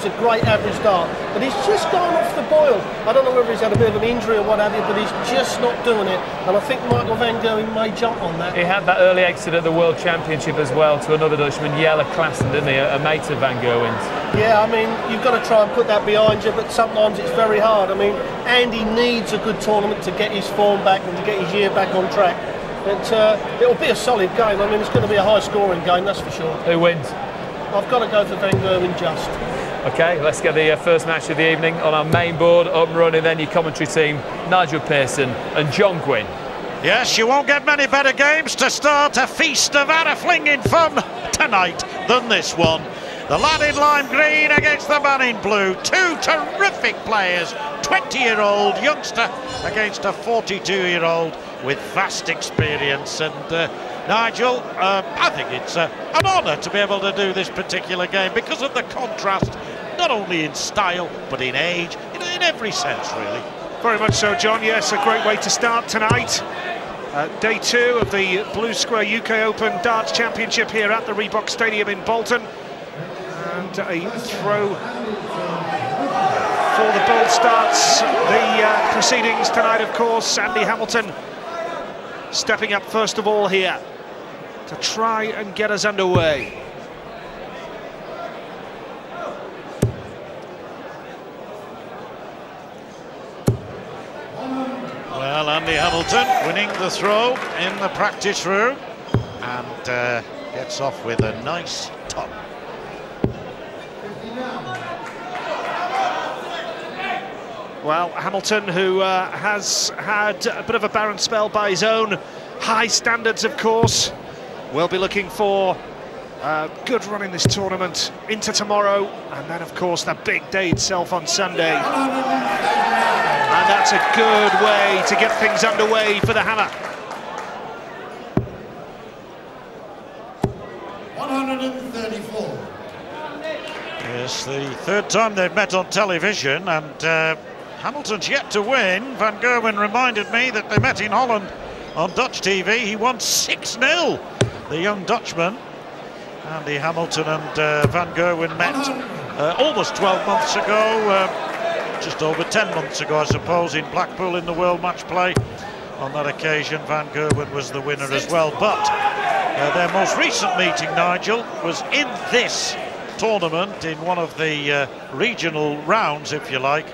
It's a great average dart, but he's just gone off the boil. I don't know whether he's had a bit of an injury or what have you, but he's just not doing it. And I think Michael van Gerwen may jump on that. He had that early exit at the World Championship as well to another Dutchman, Jelle Klaassen, didn't he? A mate of van Gerwen's. Yeah, I mean, you've got to try and put that behind you, but sometimes it's very hard. I mean, Andy needs a good tournament to get his form back and to get his year back on track. But it'll be a solid game. I mean, it's going to be a high-scoring game, that's for sure. Who wins? I've got to go for van Gerwen just. OK, let's get the first match of the evening on our main board, up and running, then your commentary team, Nigel Pearson and John Gwynn. Yes, you won't get many better games to start a feast of arrow-flinging fun tonight than this one. The lad in lime green against the man in blue. Two terrific players, 20-year-old youngster against a 42-year-old with vast experience. And Nigel, I think it's an honour to be able to do this particular game because of the contrast, not only in style, but in age, in every sense, really. Very much so, John. Yes, a great way to start tonight. Day 2 of the Blue Square UK Open Darts Championship here at the Reebok Stadium in Bolton. And a throw for the ball starts the proceedings tonight, of course. Andy Hamilton stepping up first of all here to try and get us underway. Well, Andy Hamilton winning the throw in the practice room and gets off with a nice top. Well, Hamilton, who has had a bit of a barren spell by his own high standards, of course, will be looking for a good run in this tournament into tomorrow, and then, of course, the big day itself on Sunday. And that's a good way to get things underway for the Hammer. 134. Yes, the third time they've met on television, and Hamilton's yet to win. Van Gerwen reminded me that they met in Holland on Dutch TV. He won 6-0, the young Dutchman. Andy Hamilton and Van Gerwen met almost 12 months ago, just over 10 months ago, I suppose, in Blackpool in the World Match Play. On that occasion, Van Gerwen was the winner as well. But their most recent meeting, Nigel, was in this tournament, in one of the regional rounds, if you like,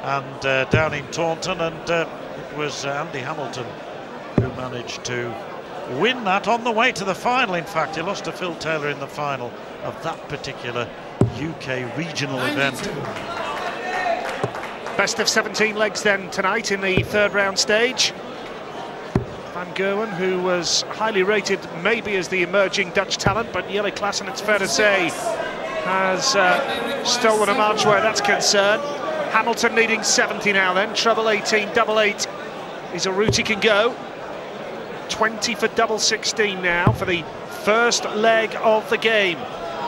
and down in Taunton, and it was Andy Hamilton who managed to win that on the way to the final. In fact, he lost to Phil Taylor in the final of that particular UK regional event. Best of 17 legs then tonight in the third round stage. Van Gerwen, who was highly rated maybe as the emerging Dutch talent, but Jelle Klaassen, it's fair to say, has stolen a march where that's concerned. Hamilton needing 70 now then, treble 18, double 8 is a route he can go. 20 for double 16 now for the first leg of the game.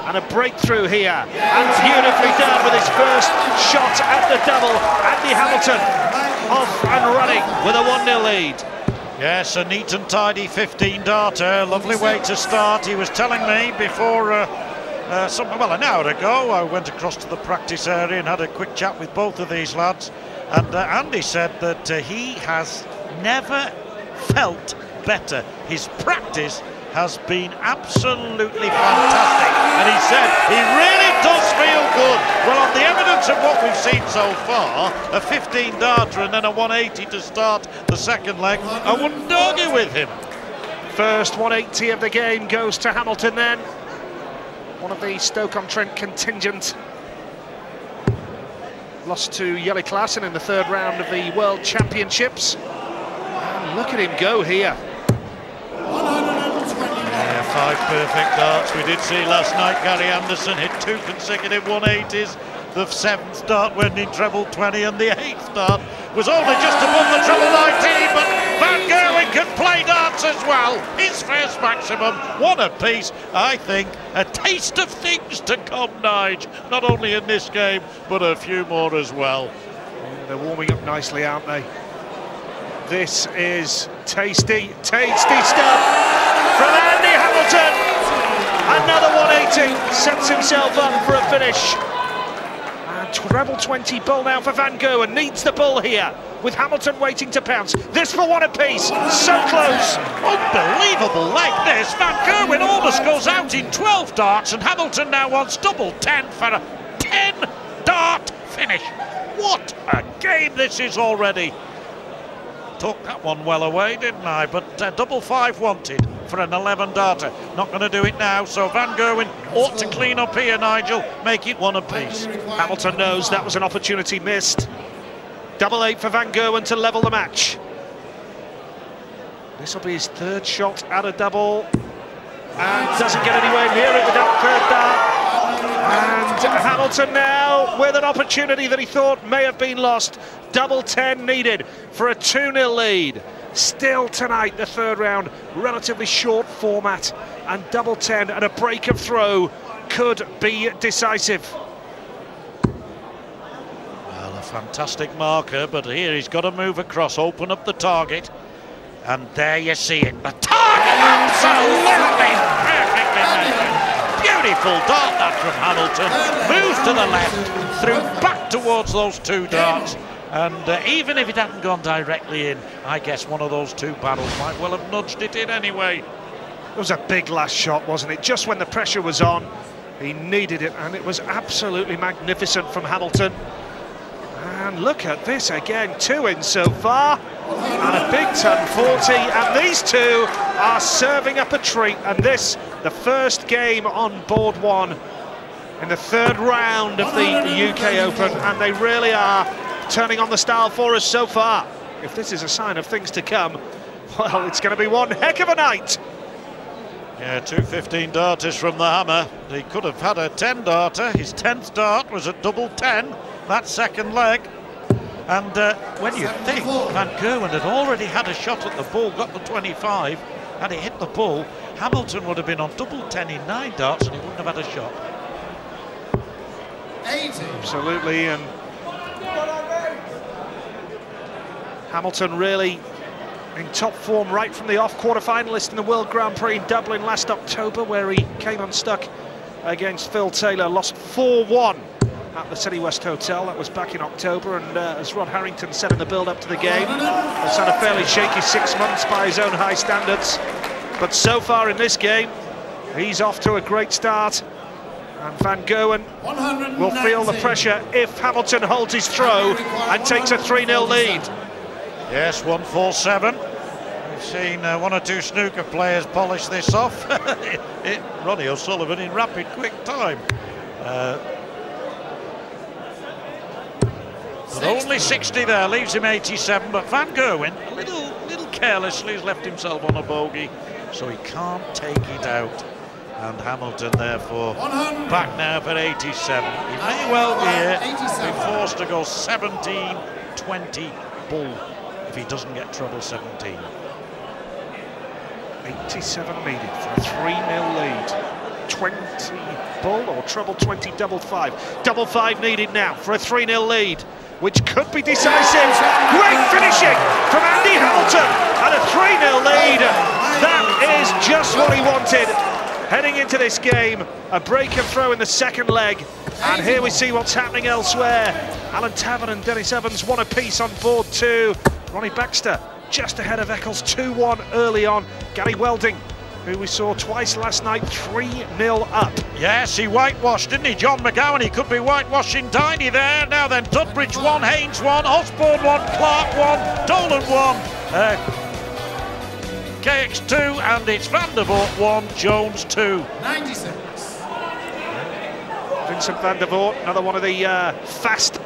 And a breakthrough here, and beautifully done with his first shot at the double. Andy Hamilton off and running with a 1-0 lead. Yes, a neat and tidy 15-darter, lovely way to start. He was telling me before an hour ago, I went across to the practice area and had a quick chat with both of these lads, and Andy said that he has never felt better. His practice has been absolutely fantastic, and he said he really does feel good. Well, on the evidence of what we've seen so far, a 15-darter and then a 180 to start the second leg, I wouldn't argue with him. First 180 of the game goes to Hamilton then. One of the Stoke-on-Trent contingent. Lost to Jelle Klaassen in the third round of the World Championships. And look at him go here. Yeah, 5 perfect darts. We did see last night Gary Anderson hit 2 consecutive 180s. The 7th dart went in treble 20, and the 8th dart was only just above the treble 19, but Van Gerwen can play darts as well. His first maximum, 1 apiece. I think a taste of things to come, Nige, not only in this game, but a few more as well. They're warming up nicely, aren't they? This is tasty, tasty stuff from Andy Hamilton. Another 180, sets himself up for a finish. And treble 20 bull now for Van Gerwen. Needs the bull here, with Hamilton waiting to pounce. This for one apiece. So close. Unbelievable leg this. Van Gerwen almost goes out in 12 darts, and Hamilton now wants double 10 for a 10-dart finish. What a game this is already. Took that one well away, didn't I? But double 5 wanted for an 11-darter. Not going to do it now, so Van Gerwen ought to clean up here, Nigel. Make it one apiece. Hamilton knows that was an opportunity missed. Double 8 for Van Gerwen to level the match. This will be his third shot at a double, and doesn't get anywhere near it with that third dart. And Hamilton now with an opportunity that he thought may have been lost. Double 10 needed for a 2-0 lead. Still tonight, the third round, relatively short format, and double 10 and a break of throw could be decisive. Well, a fantastic marker, but here he's got to move across, open up the target, and there you see it. The target, absolutely perfectly measured. Beautiful dart that from Hamilton. Moves to the left, threw back towards those 2 darts. And even if it hadn't gone directly in, I guess one of those 2 barrels might well have nudged it in anyway. It was a big last shot, wasn't it? Just when the pressure was on, he needed it, and it was absolutely magnificent from Hamilton. And look at this again, 2 in so far, and a big ton 40, and these 2 are serving up a treat, and this, the first game on board 1 in the third round of the UK Open, and they really are turning on the style for us so far. If this is a sign of things to come, well, it's going to be one heck of a night. Yeah, 2 15-darters from the hammer. He could have had a 10-darter. His 10th dart was a double 10, that second leg. And when you think Van Gerwen had already had a shot at the bull, got the 25, and he hit the bull, Hamilton would have been on double 10 in 9 darts and he wouldn't have had a shot. 80. Absolutely, and Hamilton really in top form right from the off, quarter-finalist in the World Grand Prix in Dublin last October, where he came unstuck against Phil Taylor, lost 4-1 at the City West Hotel. That was back in October, and as Rod Harrington said in the build-up to the game, it's had a fairly shaky 6 months by his own high standards, but so far in this game he's off to a great start, and Van Gerwen will feel the pressure if Hamilton holds his throw and takes a 3-0 lead. Yes, 1-4-7. We've seen 1 or 2 snooker players polish this off. Ronnie O'Sullivan in rapid quick time. But only 60 there, leaves him 87. But Van Gerwen, a little carelessly, has left himself on a bogey, so he can't take it out. And Hamilton, therefore, back now for 87. He may well be forced to go 17-20 bull if he doesn't get treble 17. 87 needed for a 3-0 lead. 20 bull or treble 20 double 5. Double 5 needed now for a 3-0 lead, which could be decisive. Great finishing from Andy Hamilton and a 3-0 lead. That is just what he wanted. Heading into this game, a break and throw in the second leg. And here we see what's happening elsewhere. Alan Tavern and Dennis Evans, 1 apiece on board 2. Ronnie Baxter just ahead of Eccles, 2-1 early on. Gary Welding, who we saw twice last night, 3-0 up. Yes, he whitewashed, didn't he? John McGowan, he could be whitewashing Diney there. Now then, Dudbridge 1, Haynes 1, Osborne 1, Clark 1, Dolan 1, KX 2, and it's Van der Voort 1, Jones 2. 96. Vincent Van der Voort, another one of the fast-paced